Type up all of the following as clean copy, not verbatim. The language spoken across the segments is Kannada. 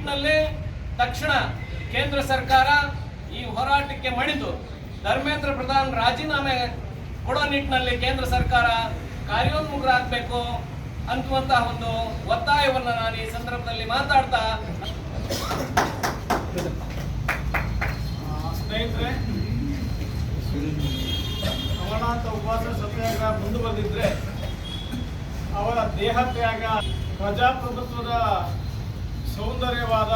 ನಿಟ್ಟಿನಲ್ಲಿ ತಕ್ಷಣ ಕೇಂದ್ರ ಸರ್ಕಾರ ಈ ಹೋರಾಟಕ್ಕೆ ಮಣಿದು ಧರ್ಮೇಂದ್ರ ಪ್ರಧಾನ್ ರಾಜೀನಾಮೆ ಕೊಡೋ ನಿಟ್ಟಿನಲ್ಲಿ ಕೇಂದ್ರ ಸರ್ಕಾರ ಕಾರ್ಯೋನ್ಮುಖರಾಗಬೇಕು ಅನ್ನುವಂತಹ ಒಂದು ಒತ್ತಾಯವನ್ನು ನಾನು ಈ ಸಂದರ್ಭದಲ್ಲಿ ಮಾತಾಡ್ತಾ, ಸ್ನೇಹಿತರೆ, ಅಮರನಾಥ ಉಪವಾಸ ಸತ್ಯಾಗ್ರಹ ಮುಂದುವರೆದಿದ್ರೆ ಅವರ ದೇಹತ್ಯಾಗ ಪ್ರಜಾಪ್ರಭುತ್ವದ ಸೌಂದರ್ಯವಾದ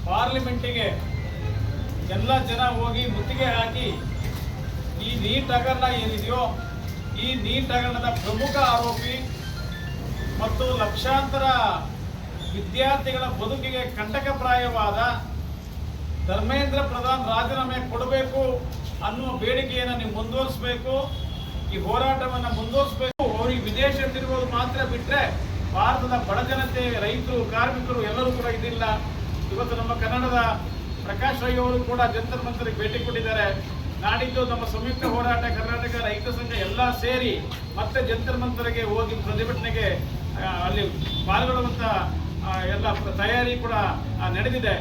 ಪಾರ್ಲಿಮೆಂಟಿಗೆ ಎಲ್ಲ ಜನ ಹೋಗಿ ಮುತ್ತಿಗೆ ಹಾಕಿ ಈ ನೀಟ್ ಹಗರಣ ಏನಿದೆಯೋ ಈ ನೀಟ್ ಹಗರಣದ ಪ್ರಮುಖ ಆರೋಪಿ ಮತ್ತು ಲಕ್ಷಾಂತರ ವಿದ್ಯಾರ್ಥಿಗಳ ಬದುಕಿಗೆ ಕಂಟಕಪ್ರಾಯವಾದ ಧರ್ಮೇಂದ್ರ ಪ್ರಧಾನ್ ರಾಜೀನಾಮೆ ಕೊಡಬೇಕು ಅನ್ನುವ ಬೇಡಿಕೆಯನ್ನು ನೀವು ಮುಂದುವರಿಸಬೇಕು. ಈ ಹೋರಾಟವನ್ನು ಮುಂದುವರಿಸಬೇಕು. ಅವರಿಗೆ ವಿದೇಶ ತಿರುಗೋದು ಮಾತ್ರ ಬಿಟ್ಟರೆ ಭಾರತದ ಬಡ ಜನತೆ, ರೈತರು, ಕಾರ್ಮಿಕರು ಎಲ್ಲರೂ ಕೂಡ ಇದಿಲ್ಲ. ಇವತ್ತು ನಮ್ಮ ಕನ್ನಡದ ಪ್ರಕಾಶ್ ರೈ ಅವರು ಕೂಡ ಜಂತರ್ ಮಂತರ್ಗೆ ಭೇಟಿ ಕೊಟ್ಟಿದ್ದಾರೆ. ನಾಡಿದ್ದು ನಮ್ಮ ಸಂಯುಕ್ತ ಹೋರಾಟ ಕರ್ನಾಟಕ ರೈತ ಸಂಘ ಎಲ್ಲ ಸೇರಿ ಮತ್ತೆ ಜಂತರ್ ಮಂತರ್ಗೆ ಹೋಗಿ ಪ್ರತಿಭಟನೆಗೆ ಅಲ್ಲಿ ಪಾಲ್ಗೊಳ್ಳುವಂತ ಎಲ್ಲ ತಯಾರಿ ಕೂಡ ನಡೆದಿದೆ.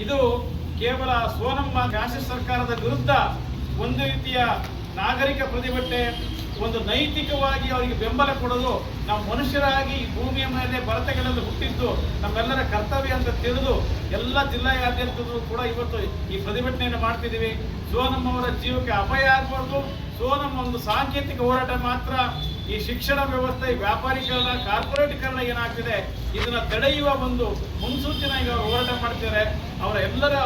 ಇದು ಕೇವಲ ಸೋನಮ್ಮ ರಾಷ್ಟ್ರ ಸರ್ಕಾರದ ವಿರುದ್ಧ ಒಂದು ರೀತಿಯ ನಾಗರಿಕ ಪ್ರತಿಭಟನೆ, ಒಂದು ನೈತಿಕವಾಗಿ ಅವರಿಗೆ ಬೆಂಬಲ ಕೊಡೋದು, ನಾವು ಮನುಷ್ಯರಾಗಿ ಭೂಮಿಯ ಮೇಲೆ ಭರತಗಳಲ್ಲಿ ಹುಟ್ಟಿದ್ದು ನಮ್ಮೆಲ್ಲರ ಕರ್ತವ್ಯ ಅಂತ ತಿಳಿದು ಎಲ್ಲ ಜಿಲ್ಲೆಯಾದ್ಯಂತದೂ ಕೂಡ ಇವತ್ತು ಈ ಪ್ರತಿಭಟನೆಯನ್ನು ಮಾಡ್ತಿದ್ದೀವಿ. ಸೋನಮ್ಮ ಅವರ ಜೀವಕ್ಕೆ ಅಪಾಯ ಆಗಬಾರ್ದು. ಸೋನಮ್ಮ ಒಂದು ಸಾಂಕೇತಿಕ ಹೋರಾಟ ಮಾತ್ರ. ಈ ಶಿಕ್ಷಣ ವ್ಯವಸ್ಥೆ, ವ್ಯಾಪಾರೀಕರಣ, ಕಾರ್ಪೊರೇಟೀಕರಣ ಏನಾಗ್ತಿದೆ ಇದನ್ನ ತಡೆಯುವ ಒಂದು ಮುನ್ಸೂಚನೆ ಈಗ ಅವರು ಹೋರಾಟ ಮಾಡ್ತಿದ್ದಾರೆ.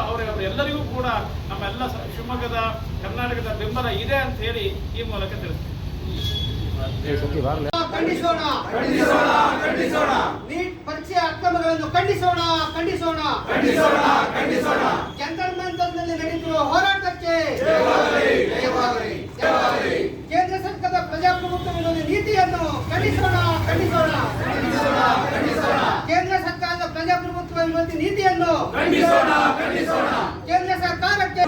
ಅವರೆಲ್ಲರಿಗೂ ಕೂಡ ನಮ್ಮೆಲ್ಲ ಶಿವಮೊಗ್ಗದ ಕರ್ನಾಟಕದ ಬೆಂಬಲ ಇದೆ ಅಂತ ಹೇಳಿ ಈ ಮೂಲಕ ತಿಳಿಸ್ತೀವಿ. ಖಂಡಿಸೋಣ, ಖಂಡಿಸೋಣ, ಖಂಡಿಸೋಣ. ನೀಟ್ ಪರೀಕ್ಷೆ ಅಕ್ರಮಗಳನ್ನು ಖಂಡಿಸೋಣ, ಖಂಡಿಸೋಣ, ಖಂಡಿಸೋಣ, ಖಂಡಿಸೋಣ. ಜಂತರ್ ಮಂತರ್ನಲ್ಲಿ ನಡೆಯುತ್ತಿರುವ ಹೋರಾಟಕ್ಕೆ ಕೇಂದ್ರ ಸರ್ಕಾರದ ಪ್ರಜಾಪ್ರಭುತ್ವ ವಿರೋಧಿ ನೀತಿಯನ್ನು ಖಂಡಿಸೋಣ, ಖಂಡಿಸೋಣ, ಖಂಡಿಸೋಣ, ಖಂಡಿಸೋಣ. ಕೇಂದ್ರ ಸರ್ಕಾರದ ಪ್ರಜಾಪ್ರಭುತ್ವ ವಿರೋಧಿ ನೀತಿಯನ್ನು ಖಂಡಿಸೋಣ, ಖಂಡಿಸೋಣ. ಕೇಂದ್ರ ಸರ್ಕಾರಕ್ಕೆ,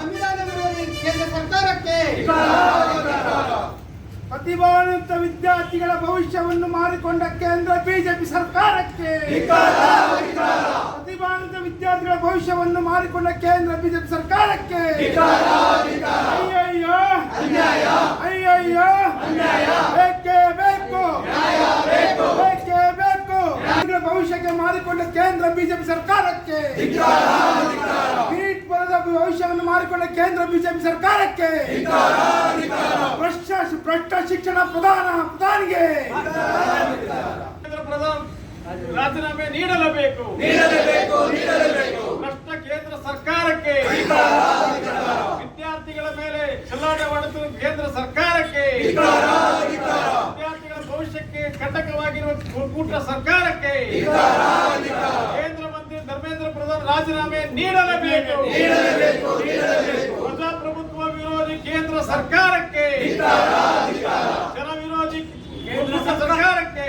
ಸಂವಿಧಾನ ವಿರೋಧಿ ಕೇಂದ್ರ ಸರ್ಕಾರಕ್ಕೆ, ಪ್ರತಿಭಾನ್ವಿತ ವಿದ್ಯಾರ್ಥಿಗಳ ಭವಿಷ್ಯವನ್ನು ಮಾರಿಕೊಂಡ ಕೇಂದ್ರ ಬಿಜೆಪಿ ಸರ್ಕಾರಕ್ಕೆ, ಪ್ರತಿಭಾನ್ವಿತ ವಿದ್ಯಾರ್ಥಿಗಳ ಭವಿಷ್ಯವನ್ನು ಮಾರಿಕೊಂಡ ಕೇಂದ್ರ ಬಿಜೆಪಿ ಸರ್ಕಾರಕ್ಕೆ ಅಯ್ಯಯ್ಯೋ, ಅಯ್ಯಯ್ಯೋ, ಬೇಕೇ ಬೇಕು, ಬೇಕೇ ಬೇಕು. ಭವಿಷ್ಯಕ್ಕೆ ಮಾರಿಕೊಂಡ ಕೇಂದ್ರ ಬಿಜೆಪಿ ಸರ್ಕಾರಕ್ಕೆ, ನೀಟ್ ಪರದ ಭವಿಷ್ಯವನ್ನು ಮಾರಿಕೊಂಡ ಕೇಂದ್ರ ಬಿಜೆಪಿ ಸರ್ಕಾರಕ್ಕೆ, ಭ್ರಷ್ಟ ಶಿಕ್ಷಣ ಪ್ರಧಾನಿಗೆ ರಾಜೀನಾಮೆ ನೀಡಲೇಬೇಕು, ಭ್ರಷ್ಟ ಕೇಂದ್ರ ಸರ್ಕಾರಕ್ಕೆ, ವಿದ್ಯಾರ್ಥಿಗಳ ಮೇಲೆ ಚೆಲ್ಲಾಟ ಮಾಡುತ್ತಿರುವ ಕೇಂದ್ರ ಸರ್ಕಾರಕ್ಕೆ, ವಿದ್ಯಾರ್ಥಿಗಳ ಭವಿಷ್ಯಕ್ಕೆ ಕಂಟಕವಾಗಿರುವ ಕೂಟ ಸರ್ಕಾರಕ್ಕೆ, ಕೇಂದ್ರ ಮಂತ್ರಿ ಧರ್ಮೇಂದ್ರ ಪ್ರಧಾನ್ ರಾಜೀನಾಮೆ ನೀಡಲೇಬೇಕು, ಪ್ರಜಾಪ್ರಭುತ್ವ ವಿರೋಧಿ ಕೇಂದ್ರ ಸರ್ಕಾರಕ್ಕೆ, ಜನ ವಿರೋಧಿ ಕೇಂದ್ರ ಸರ್ಕಾರಕ್ಕೆ